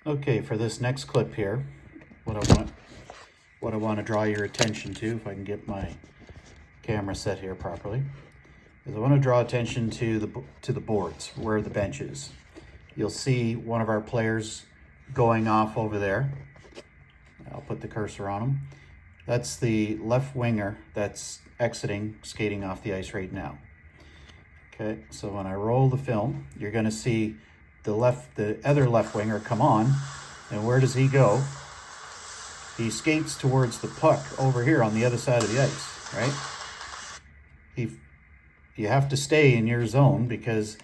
Okay, for this next clip here, what I want to draw your attention to, if I can get my camera set here properly, is I want to draw attention to the boards where the bench is. You'll see one of our players going off over there. I'll put the cursor on him. That's the left winger that's exiting, skating off the ice right now. Okay, so when I roll the film, you're going to see the other left winger come on, and where does he go? He skates towards the puck over here on the other side of the ice, right? You have to stay in your zone because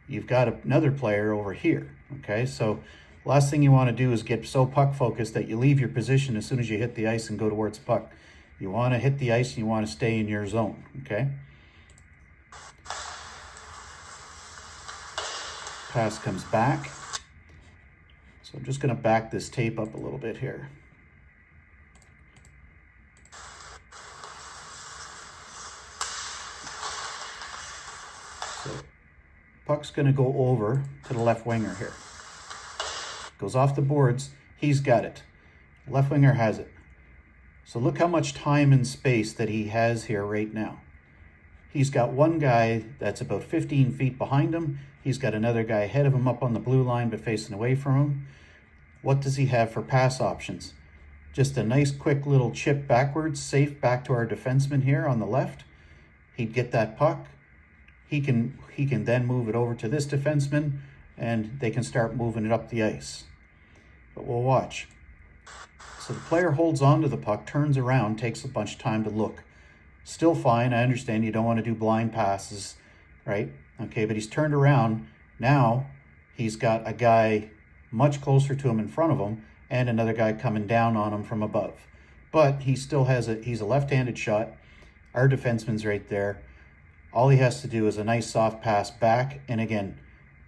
you've got another player over here, okay? So last thing you want to do is get so puck focused that you leave your position as soon as you hit the ice and go towards the puck. You want to hit the ice and you want to stay in your zone, okay? Pass comes back. So I'm just going to back this tape up a little bit here. So puck's going to go over to the left winger here. Goes off the boards. He's got it. Left winger has it. So look how much time and space that he has here right now. He's got one guy that's about 15 feet behind him. He's got another guy ahead of him up on the blue line but facing away from him. What does he have for pass options? Just a nice quick little chip backwards, safe back to our defenseman here on the left. He'd get that puck. He can then move it over to this defenseman and they can start moving it up the ice. But we'll watch. So the player holds on to the puck, turns around, takes a bunch of time to look. Still fine, I understand you don't want to do blind passes, right? Okay, but he's turned around. Now he's got a guy much closer to him in front of him and another guy coming down on him from above. But he still has he's a left-handed shot. Our defenseman's right there. All he has to do is a nice soft pass back. And again,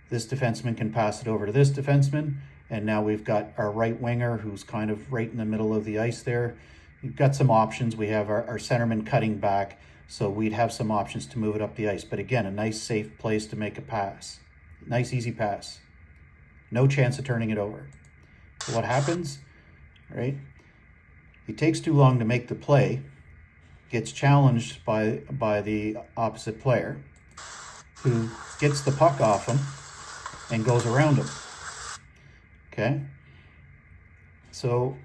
this defenseman can pass it over to this defenseman. And now we've got our right winger who's kind of right in the middle of the ice there. We've got some options. We have our centerman cutting back. So we'd have some options to move it up the ice. But again, a nice safe place to make a pass. Nice easy pass. No chance of turning it over. So what happens, right? He takes too long to make the play, gets challenged by the opposite player, who gets the puck off him and goes around him. Okay? So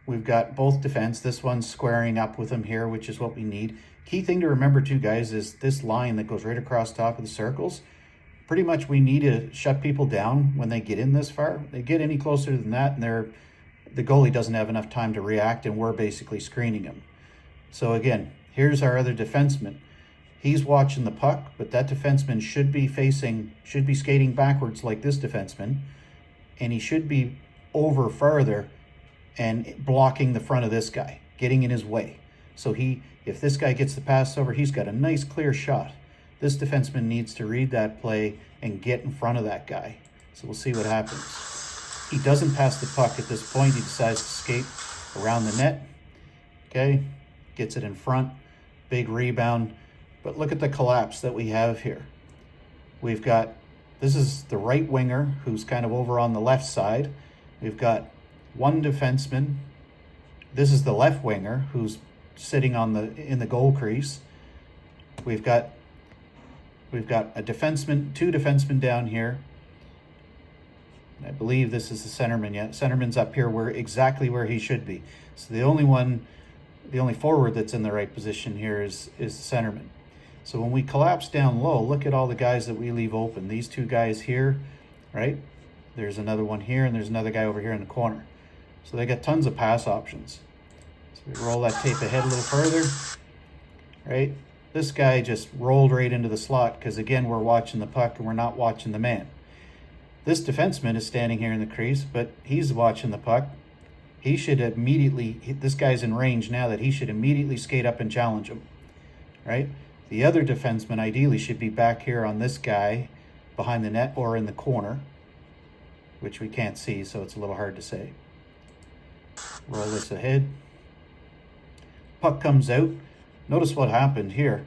we've got both defense. This one's squaring up with him here, which is what we need. Key thing to remember too, guys, is this line that goes right across top of the circles. Pretty much we need to shut people down when they get in this far. They get any closer than that and the goalie doesn't have enough time to react and we're basically screening him. So again, here's our other defenseman. He's watching the puck, but that defenseman should be skating backwards like this defenseman, and he should be over farther and blocking the front of this guy, getting in his way. So if this guy gets the pass over, he's got a nice clear shot. This defenseman needs to read that play and get in front of that guy. So we'll see what happens. He doesn't pass the puck at this point. He decides to skate around the net. Okay, gets it in front. Big rebound. But look at the collapse that we have here. This is the right winger who's kind of over on the left side. We've got one defenseman. This is the left winger who's sitting in the goal crease. We've got a defenseman, two defensemen down here. I believe this is the centerman. Yeah, centerman's up here exactly where he should be. So the only forward that's in the right position here is the centerman. So when we collapse down low, look at all the guys that we leave open. These two guys here, right? There's another one here and there's another guy over here in the corner. So they got tons of pass options. So we roll that tape ahead a little further, right? This guy just rolled right into the slot because, again, we're watching the puck and we're not watching the man. This defenseman is standing here in the crease, but he's watching the puck. He should this guy's in range now that he should immediately skate up and challenge him, right? The other defenseman ideally should be back here on this guy behind the net or in the corner, which we can't see, so it's a little hard to say. Roll this ahead. Puck comes out. Notice what happened here.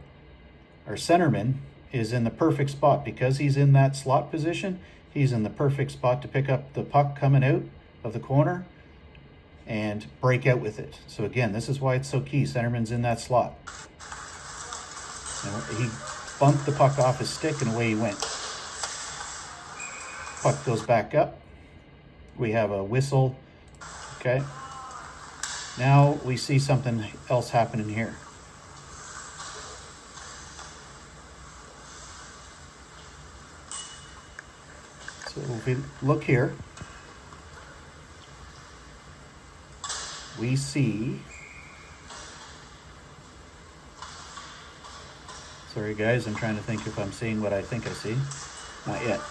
Our centerman is in the perfect spot because he's in that slot position. He's in the perfect spot to pick up the puck coming out of the corner and break out with it. So again, this is why it's so key. Centerman's in that slot. And he bumped the puck off his stick and away he went. Puck goes back up. We have a whistle. Okay. Now we see something else happening here. So if we look here, we see, sorry guys, I'm trying to think if I'm seeing what I think I see. Not yet.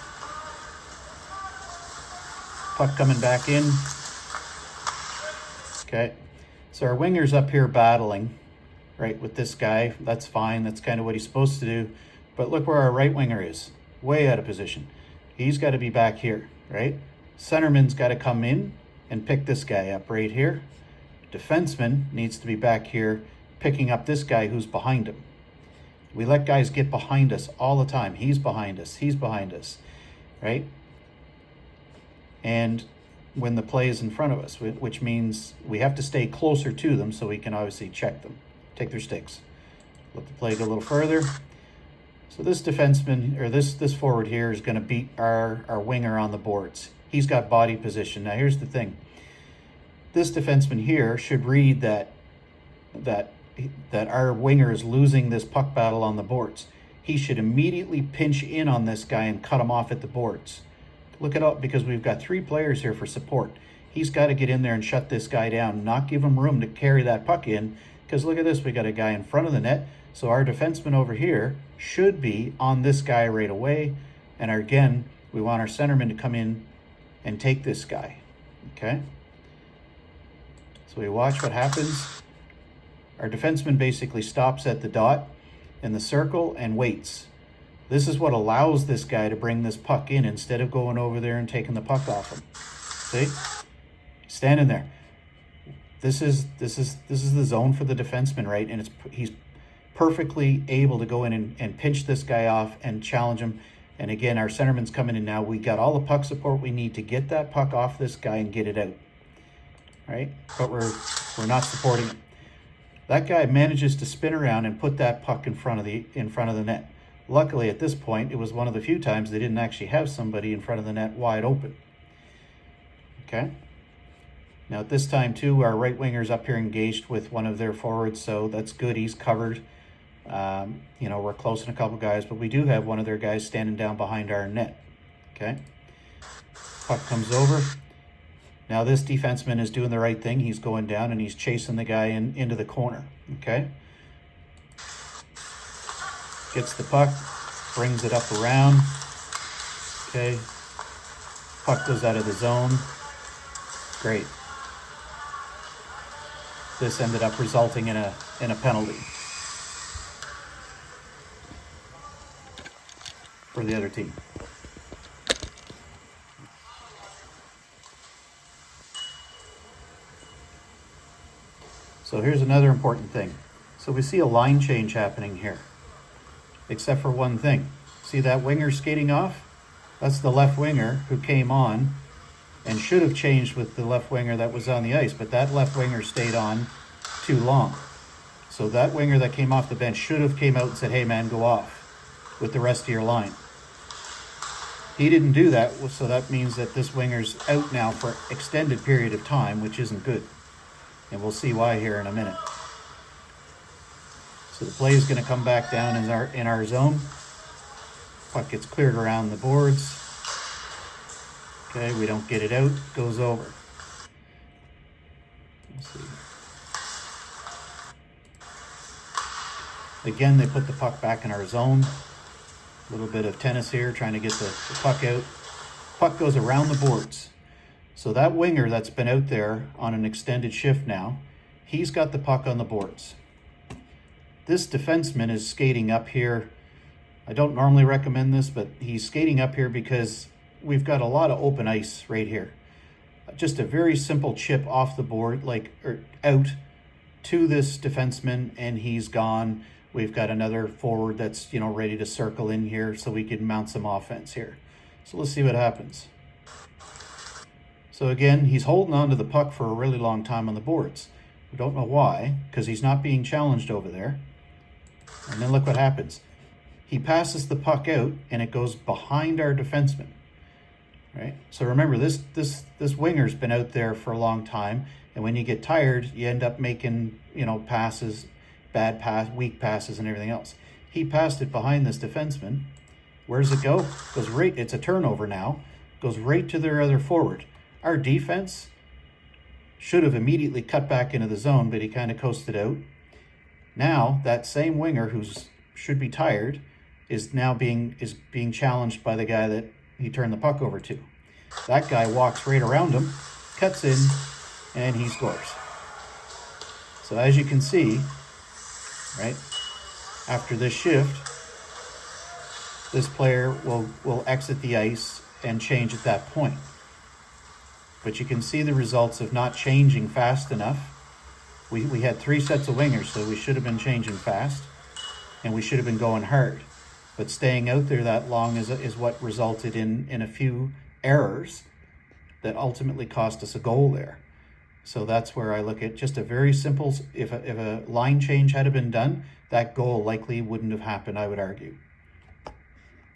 Puck coming back in. Okay, so our winger's up here battling, right, with this guy. That's fine, that's kind of what he's supposed to do. But look where our right winger is, way out of position. He's got to be back here, right? Centerman's got to come in and pick this guy up right here. Defenseman needs to be back here picking up this guy who's behind him. We let guys get behind us all the time. He's behind us, right? And when the play is in front of us, which means we have to stay closer to them so we can obviously check them, take their sticks. Let the play go a little further. So this defenseman, or this forward here, is going to beat our winger on the boards. He's got body position. Now here's the thing. This defenseman here should read that our winger is losing this puck battle on the boards. He should immediately pinch in on this guy and cut him off at the boards. Look it up, because we've got 3 players here for support. He's got to get in there and shut this guy down, not give him room to carry that puck in, because look at this, we got a guy in front of the net. So our defenseman over here should be on this guy right away. And again, we want our centerman to come in and take this guy. Okay? So we watch what happens. Our defenseman basically stops at the dot in the circle and waits. This is what allows this guy to bring this puck in instead of going over there and taking the puck off him. See? Standing there. This is the zone for the defenseman, right? And he's perfectly able to go in and pinch this guy off and challenge him. And again, our centerman's coming in now. We got all the puck support we need to get that puck off this guy and get it out. Right? But we're not supporting him. That guy manages to spin around and put that puck in front of the net. Luckily, at this point, it was one of the few times they didn't actually have somebody in front of the net wide open. Okay? Now at this time too, our right winger's up here engaged with one of their forwards, so that's good. He's covered. We're close in a couple guys, but we do have one of their guys standing down behind our net. Okay? Puck comes over. Now this defenseman is doing the right thing. He's going down and he's chasing the guy into the corner. Okay? Gets the puck, brings it up around. Okay? Puck goes out of the zone. Great. This ended up resulting in a penalty for the other team. So here's another important thing. So we see a line change happening here, except for one thing. See that winger skating off? That's the left winger who came on and should have changed with the left winger that was on the ice, but that left winger stayed on too long. So that winger that came off the bench should have came out and said, hey man, go off with the rest of your line. He didn't do that, so that means that this winger's out now for an extended period of time, which isn't good. And we'll see why here in a minute. So the play is going to come back down in our zone. Puck gets cleared around the boards. Okay, we don't get it out, goes over. Let's see. Again, they put the puck back in our zone. A little bit of tennis here, trying to get the puck out. Puck goes around the boards. So that winger that's been out there on an extended shift now, he's got the puck on the boards. This defenseman is skating up here. I don't normally recommend this, but he's skating up here because we've got a lot of open ice right here. Just a very simple chip off the board, out to this defenseman, and he's gone. We've got another forward that's, ready to circle in here so we can mount some offense here. So let's see what happens. So again, he's holding on to the puck for a really long time on the boards. We don't know why, because he's not being challenged over there. And then look what happens. He passes the puck out and it goes behind our defenseman. Right? So remember, this winger's been out there for a long time, and when you get tired, you end up making, passes, bad pass, weak passes, and everything else. He passed it behind this defenseman. Where does it go? Goes right. It's a turnover now. Goes right to their other forward. Our defense should have immediately cut back into the zone, but he kind of coasted out. Now that same winger who should be tired is being challenged by the guy that he turned the puck over to. That guy walks right around him, cuts in, and he scores. So as you can see, right, after this shift, this player will exit the ice and change at that point. But you can see the results of not changing fast enough. We had 3 sets of wingers, so we should have been changing fast, and we should have been going hard. But staying out there that long is what resulted in a few errors that ultimately cost us a goal there. So that's where I look at just a very simple, if a line change had been done, that goal likely wouldn't have happened, I would argue.